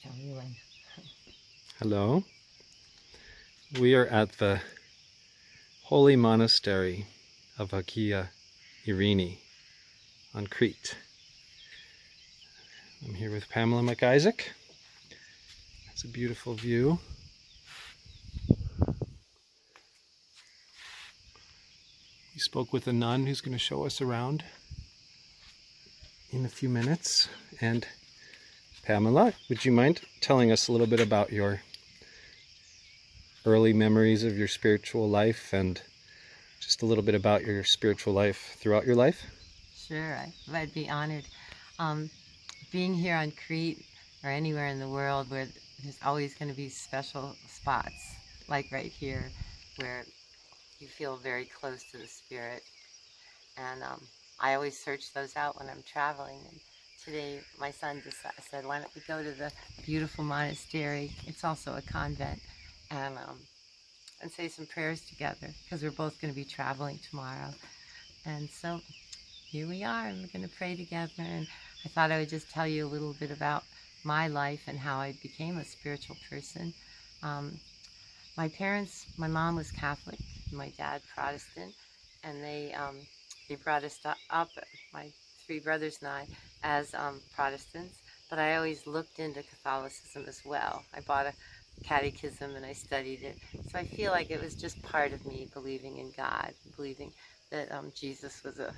Tell me when. Hello. We are at the holy monastery of Hagia Irini on Crete. I'm here with Pamela MacIsaac. It's a beautiful view. We spoke with a nun who's going to show us around in a few minutes. And Pamela, would you mind telling us a little bit about your early memories of your spiritual life and just a little bit about your spiritual life throughout your life? Sure, I'd be honored. Being here on Crete or anywhere in the world where there's always going to be special spots, like right here, where you feel very close to the Spirit. And I always search those out when I'm traveling. And today my son just said, why don't we go to the beautiful monastery? It's also a convent. And say some prayers together, because we're both going to be traveling tomorrow. And so here we are, and we're going to pray together. And I thought I would just tell you a little bit about my life and how I became a spiritual person. My parents, my mom was Catholic, my dad Protestant, and they brought us up, my three brothers and I, as Protestants. But I always looked into Catholicism as well. I bought a catechism and I studied it. So I feel like it was just part of me believing in God, believing that Jesus was a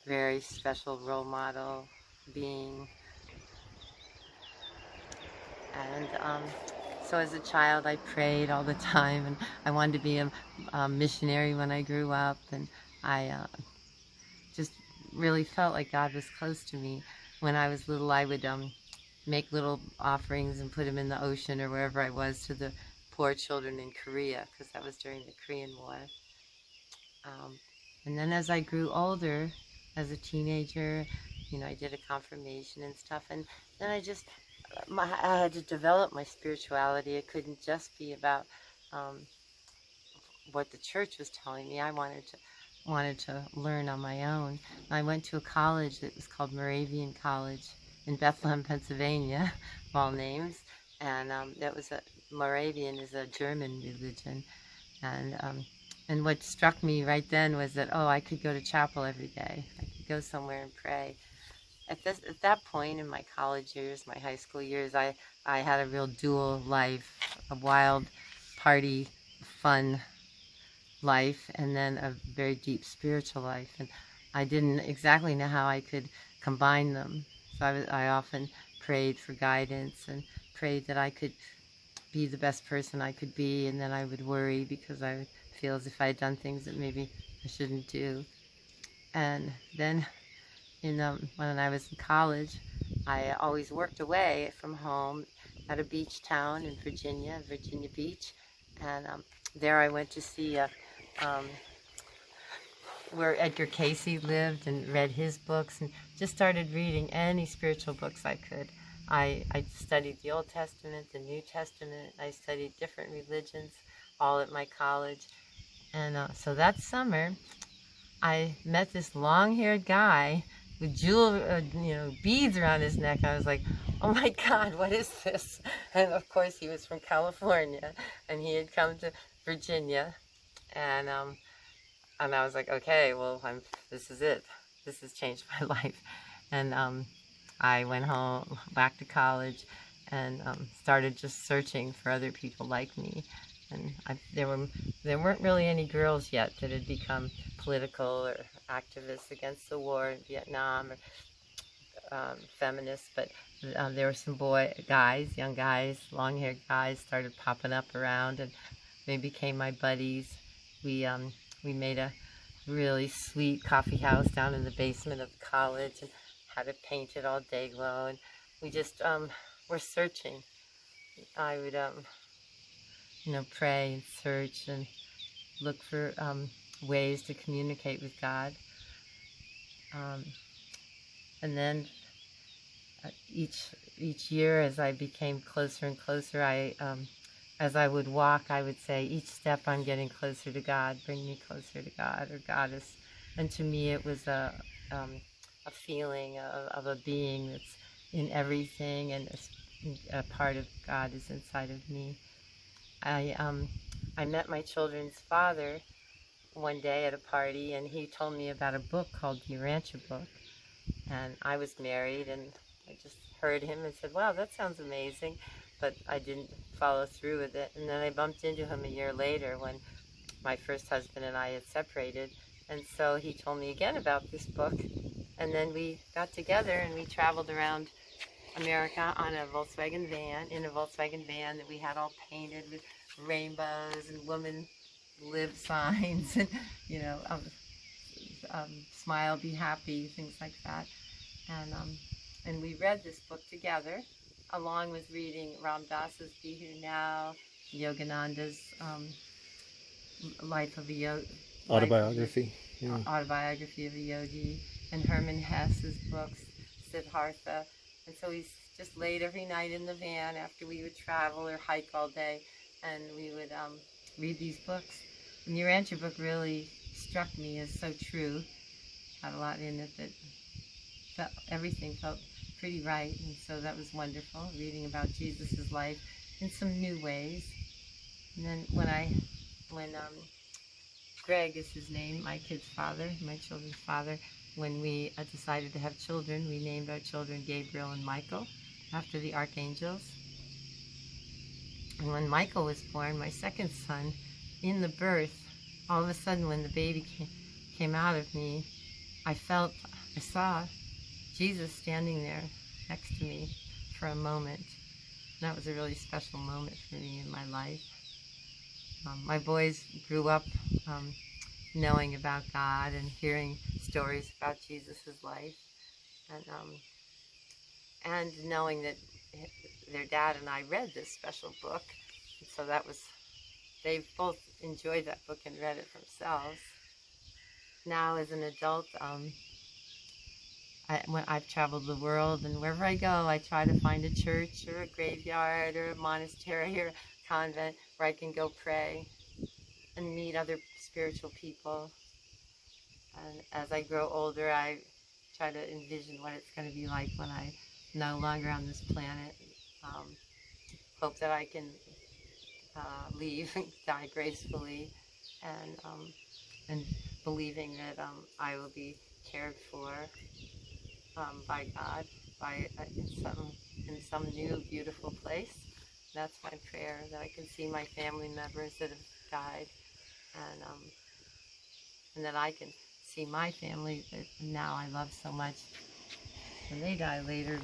very special role model being. And so as a child I prayed all the time, and I wanted to be a missionary when I grew up, and I just really felt like God was close to me. When I was little, I would make little offerings and put them in the ocean or wherever I was to the poor children in Korea, because that was during the Korean War. And then as I grew older, as a teenager, I did a confirmation and stuff, and then I had to develop my spirituality. It couldn't just be about what the church was telling me. I wanted to learn on my own. I went to a college that was called Moravian College in Bethlehem, Pennsylvania, of all names, and that was Moravian is a German religion, and what struck me right then was that I could go to chapel every day. I could go somewhere and pray. At that point in my college years, my high school years, I had a real dual life, a wild party, fun life, and then a very deep spiritual life, and I didn't exactly know how I could combine them. So I often prayed for guidance and prayed that I could be the best person I could be, and then I would worry because I would feel as if I had done things that maybe I shouldn't do. And then when I was in college, I always worked away from home at a beach town in Virginia Beach, and there I went to see where Edgar Cayce lived and read his books, and just started reading any spiritual books I could. I studied the Old Testament, the New Testament. I studied different religions, all at my college. And so that summer, I met this long-haired guy with beads around his neck. I was like, oh my God, what is this? And of course, he was from California, and he had come to Virginia, and I was like, okay, well, this is it. This has changed my life. And I went home, back to college, and started just searching for other people like me. And there weren't really any girls yet that had become political or activists against the war in Vietnam, or feminists, but there were some young guys, long-haired guys, started popping up around, and they became my buddies. We made a really sweet coffee house down in the basement of the college and had it painted all day glow, and we just were searching. I would pray and search and look for ways to communicate with God. And then each year, as I became closer and closer, as I would walk, I would say, each step I'm getting closer to God, bring me closer to God or Goddess. And to me, it was a feeling of a being that's in everything, and a part of God is inside of me. I met my children's father one day at a party, and he told me about a book called the Rancher book. And I was married, and I just heard him and said, wow, that sounds amazing. But I didn't follow through with it. And then I bumped into him a year later when my first husband and I had separated. And so he told me again about this book. And then we got together and we traveled around America on a Volkswagen van, in a Volkswagen van that we had all painted with rainbows and women live signs and, you know, smile, be happy, things like that. And we read this book together, along with reading Ram Dass's Be Here Now, Yogananda's Life of a Yogi. Autobiography. Yeah. Autobiography of a Yogi, and Herman Hesse's books, Siddhartha. And so we just laid every night in the van after we would travel or hike all day, and we would read these books. And the Rancher book really struck me as so true. Had a lot in it that everything felt pretty right, and so that was wonderful, reading about Jesus' life in some new ways. And then when Greg is his name, my kid's father, my children's father, when we decided to have children, we named our children Gabriel and Michael after the archangels. And when Michael was born, my second son, in the birth, all of a sudden when the baby came out of me, I saw Jesus standing there next to me for a moment. And that was a really special moment for me in my life. My boys grew up knowing about God and hearing stories about Jesus' life, and knowing that their dad and I read this special book. And so they both enjoyed that book and read it themselves. Now as an adult, when I've traveled the world, and wherever I go, I try to find a church or a graveyard or a monastery or a convent where I can go pray and meet other spiritual people. And as I grow older, I try to envision what it's going to be like when I'm no longer on this planet. Hope that I can leave and die gracefully, and believing that I will be cared for by God, in some new beautiful place. That's my prayer, that I can see my family members that have died, and that I can see my family that now I love so much when they die later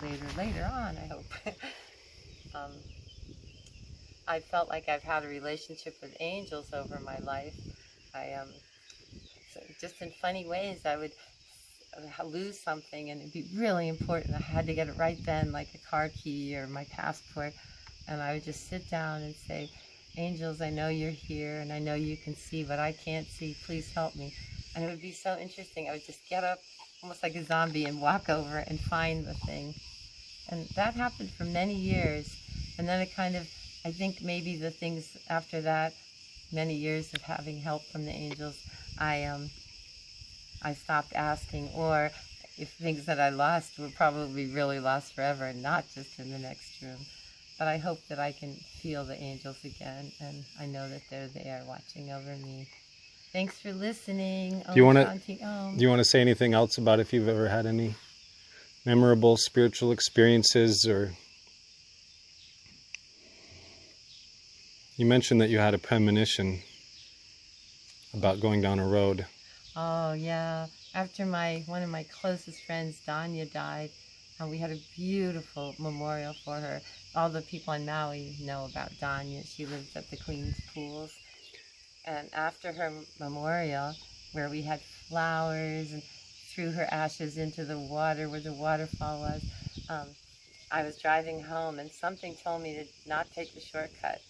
on, I hope. I felt like I've had a relationship with angels over my life. So just in funny ways, I would lose something and it'd be really important. I had to get it right then, like a car key or my passport. And I would just sit down and say, angels, I know you're here and I know you can see what I can't see. Please help me. And it would be so interesting. I would just get up almost like a zombie and walk over and find the thing. And that happened for many years. And then it kind of, I think maybe the things after that, many years of having help from the angels, I stopped asking, or if things that I lost were probably really lost forever and not just in the next room. But I hope that I can feel the angels again, and I know that they're there watching over me. Thanks for listening. Do you want to say anything else about if you've ever had any memorable spiritual experiences, or you mentioned that you had a premonition about going down a road. Oh yeah, after one of my closest friends, Danya, died, we had a beautiful memorial for her. All the people in Maui know about Danya. She lives at the Queen's Pools. And after her memorial, where we had flowers and threw her ashes into the water where the waterfall was, I was driving home and something told me to not take the shortcut,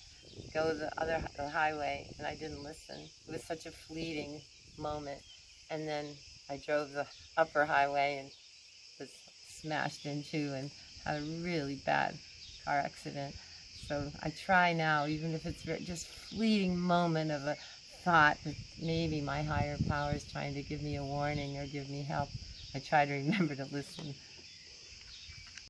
go the highway, and I didn't listen. It was such a fleeting moment. And then I drove the upper highway and was smashed into and had a really bad car accident. So I try now, even if it's just fleeting moment of a thought that maybe my higher power is trying to give me a warning or give me help, I try to remember to listen.